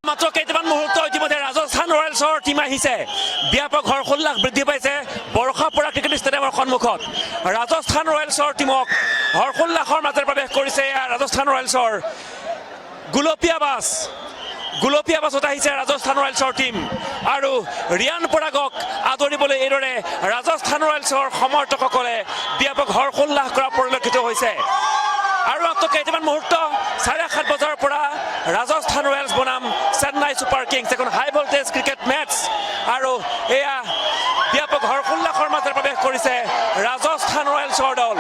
মাত্ৰ কেইটামান মুহূৰ্ত ইতিমধ্যে ৰাজস্থান ৰয়েলছৰ টীম আহিছে ব্যাপক হৰ্ষোল্লাস বৃদ্ধি পাইছে বৰষা পৰা ক্ৰিকেট ষ্টেডিয়ামৰ সন্মুখত ৰাজস্থান ৰয়েলছৰ টীমক হৰ্ষোল্লাসৰ মাজেৰে প্ৰৱেশ কৰিছে ৰাজস্থান ৰয়েলছৰ গুলপীয়া বাছত আহিছে ৰাজস্থান ৰয়েলছৰ টীম আৰু ৰিয়ান পৰাগক আদৰিবলৈ এইদৰে ৰাজস্থান ৰয়েলছৰ সমৰ্থকসকলে ব্যাপক হৰ্ষোল্লাস কৰা পৰিলক্ষিত হৈছে আৰু মাত্ৰ কেইটামান মুহূৰ্ত 7:30 বজাৰ পৰা ৰাজস্থান ৰয়েলছ বনাম চেন্নাই ছুপাৰ কিংছ এখন হাই ভল্টেজ ক্ৰিকেট মেটছ আৰু এয়া ব্যাপক হৰ্ষোল্লাসৰ মাজেৰে প্ৰৱেশ কৰিছে ৰাজস্থান ৰয়েলছৰ দল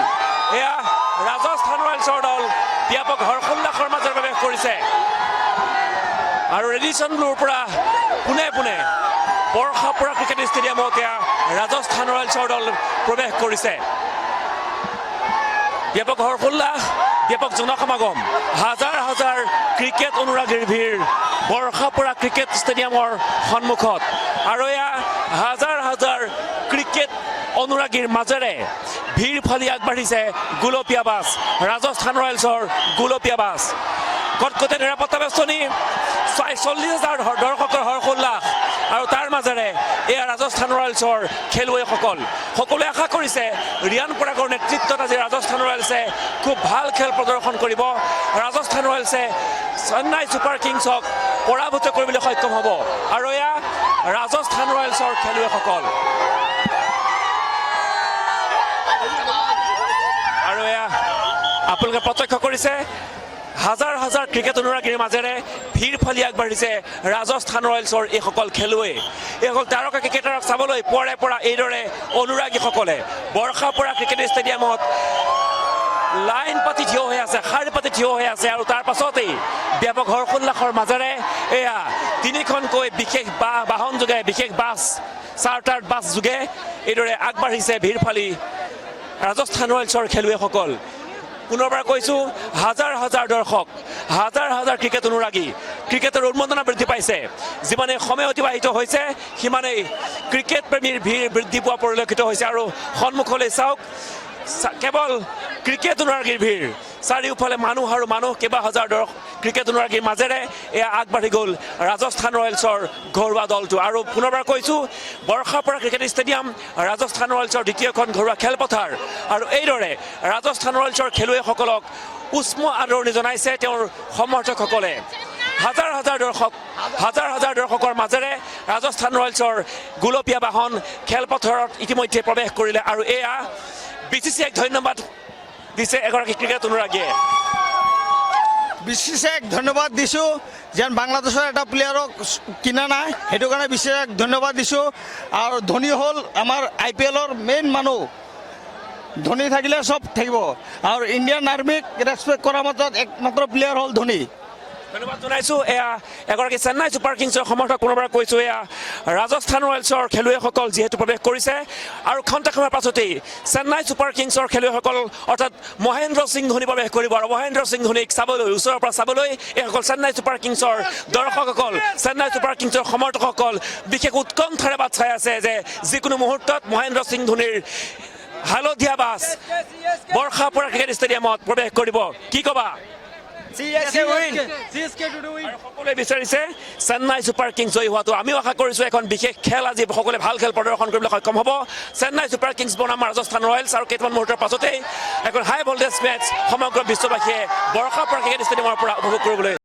ব্যাপক হৰ্ষোল্লাসৰ মাজেৰে প্ৰৱেশ কৰিছে আৰু ৰেডিচন ব্লুৰ পৰা পোনে বৰষা পৰা ক্ৰিকেট ষ্টেডিয়ামত এয়া ৰাজস্থান ৰয়েলছৰ দল প্ৰৱেশ কৰিছে ব্যাপক হৰ্ষোল্লাস ব্যাপক জনসমাগম হাজাৰ ক্ৰিকেট অনুৰাগীৰ ভিৰ বৰষা পৰা ক্ৰিকেট ষ্টেডিয়ামৰ সন্মুখত আৰু এয়া হাজাৰ ক্ৰিকেট অনুৰাগীৰ মাজেৰে ভিৰ ফালি আগবাঢ়িছে গুলপীয়া বাছ ৰাজস্থান ৰয়েলছৰ গুলপীয়া বাছ কটকটে নিৰাপত্তা বেষ্টনী 40,000 দৰ্শকৰ হৰ্ষোল্লাস আৰু তাৰ মাজেৰে এয়া ৰাজস্থান ৰয়েলছৰ খেলুৱৈসকল সকলোৱে আশা কৰিছে ৰিয়ান পৰাগৰ নেতৃত্বত আজি ৰাজস্থান ৰয়েলছে খুব ভাল খেল প্ৰদৰ্শন কৰিব ৰাজস্থান ৰয়েলছে চেন্নাই ছুপাৰ কিংছক পৰাভূত কৰিবলৈ সক্ষম হ'ব আৰু এয়া ৰাজস্থান ৰয়েলছৰ খেলুৱৈসকল আৰু এয়া আপোনালোকে প্ৰত্যক্ষ কৰিছে হাজাৰ ক্ৰিকেট অনুৰাগীৰ মাজেৰে ভিৰ ফালি আগবাঢ়িছে ৰাজস্থান ৰয়েলছৰ এইসকল খেলুৱৈ এইসকল তাৰকা ক্ৰিকেটাৰক চাবলৈ পৰে পৰা এইদৰে অনুৰাগীসকলে বৰষা পৰা ক্ৰিকেট ষ্টেডিয়ামত লাইন পাতি থিয় হৈ আছে শাৰী পাতি থিয় হৈ আছে আৰু তাৰ পাছতেই ব্যাপক হৰ্ষোল্লাসৰ মাজেৰে এয়া তিনিখনকৈ বিশেষ বাহন যোগে বিশেষ বাছ চাৰ্টাৰ্ড বাছ যোগে এইদৰে আগবাঢ়িছে ভিৰ ফালি ৰাজস্থান ৰয়েলছৰ খেলুৱৈসকল পুনৰবাৰ কৈছোঁ হাজাৰ দৰ্শক হাজাৰ ক্ৰিকেট অনুৰাগী ক্ৰিকেটৰ উন্মাদনা বৃদ্ধি পাইছে যিমানে সময় অতিবাহিত হৈছে সিমানেই ক্ৰিকেট প্ৰেমীৰ ভিৰ বৃদ্ধি পোৱা পৰিলক্ষিত হৈছে আৰু সন্মুখলৈ চাওক কেৱল ক্ৰিকেট অনুৰাগীৰ ভিৰ চাৰিওফালে মানুহ কেইবা হাজাৰ ক্ৰিকেট অনুৰাগীৰ মাজেৰে এয়া আগবাঢ়ি গ'ল ৰাজস্থান ৰয়েলছৰ ঘৰুৱা দলটো আৰু পুনৰবাৰ কৈছোঁ বৰষা পৰা ক্ৰিকেট ষ্টেডিয়াম ৰাজস্থান ৰয়েলছৰ দ্বিতীয়খন ঘৰুৱা খেলপথাৰ আৰু এইদৰে ৰাজস্থান ৰয়েলছৰ খেলুৱৈসকলক উষ্ম আদৰণি জনাইছে তেওঁৰ সমৰ্থকসকলে হাজাৰ দৰ্শকৰ মাজেৰে ৰাজস্থান ৰয়েলছৰ গুলপীয়া বাহন খেলপথাৰত ইতিমধ্যে প্ৰৱেশ কৰিলে আৰু এয়া BCCIক ধন্যবাদ দিছে এগৰাকী ক্ৰিকেট অনুৰাগীয়ে BCCIক ধন্যবাদ দিছোঁ যেন বাংলাদেশৰ এটা প্লেয়াৰক কিনা নাই সেইটো কাৰণে BCCIক ধন্যবাদ দিছোঁ আৰু ধোনী হ'ল আমাৰ IPLৰ মেইন মানুহ ধোনী থাকিলে চব থাকিব আৰু ইণ্ডিয়ান আৰ্মিক ৰেচপেক্ট কৰাৰ মাজত একমাত্ৰ প্লেয়াৰ হ'ল ধোনী ধন্যবাদ জনাইছোঁ এয়া এগৰাকী চেন্নাই ছুপাৰ কিংছৰ সমৰ্থক পুনৰবাৰ কৈছোঁ এয়া ৰাজস্থান ৰয়েলছৰ খেলুৱৈসকল যিহেতু প্ৰৱেশ কৰিছে আৰু ক্ষন্তেক সময়ৰ পাছতেই চেন্নাই ছুপাৰ কিংছৰ খেলুৱৈসকল অৰ্থাৎ মহেন্দ্ৰ সিং ধোনী প্ৰৱেশ কৰিব আৰু মহেন্দ্ৰ সিং ধোনীক চাবলৈ ওচৰৰ পৰা চাবলৈ এইসকল চেন্নাই ছুপাৰ কিংছৰ দৰ্শকসকল চেন্নাই ছুপাৰ কিংছৰ সমৰ্থকসকল বিশেষ উৎকণ্ঠাৰে বাট চাই আছে যে যিকোনো মুহূৰ্তত মহেন্দ্ৰ সিং ধোনীৰ হালধীয়া বাছ বৰষা পৰা ক্ৰিকেট ষ্টেডিয়ামত প্ৰৱেশ কৰিব কি ক'বা সকলোৱে বিচাৰিছে চেন্নাই ছুপাৰ কিংছ জয়ী হোৱাটো আমিও আশা কৰিছোঁ এখন বিশেষ খেল আজি সকলোৱে ভাল খেল প্ৰদৰ্শন কৰিবলৈ সক্ষম হ'ব চেন্নাই ছুপাৰ কিংছ বনাম ৰাজস্থান ৰয়েলছ আৰু কেইটামান মুহূৰ্তৰ পাছতেই এখন হাই ভল্টেজ মেটছ সমগ্ৰ বিশ্ববাসীয়ে বৰষা পৰা ক্ৰিকেট ষ্টেডিয়ামৰ পৰা উপভোগ কৰিবলৈ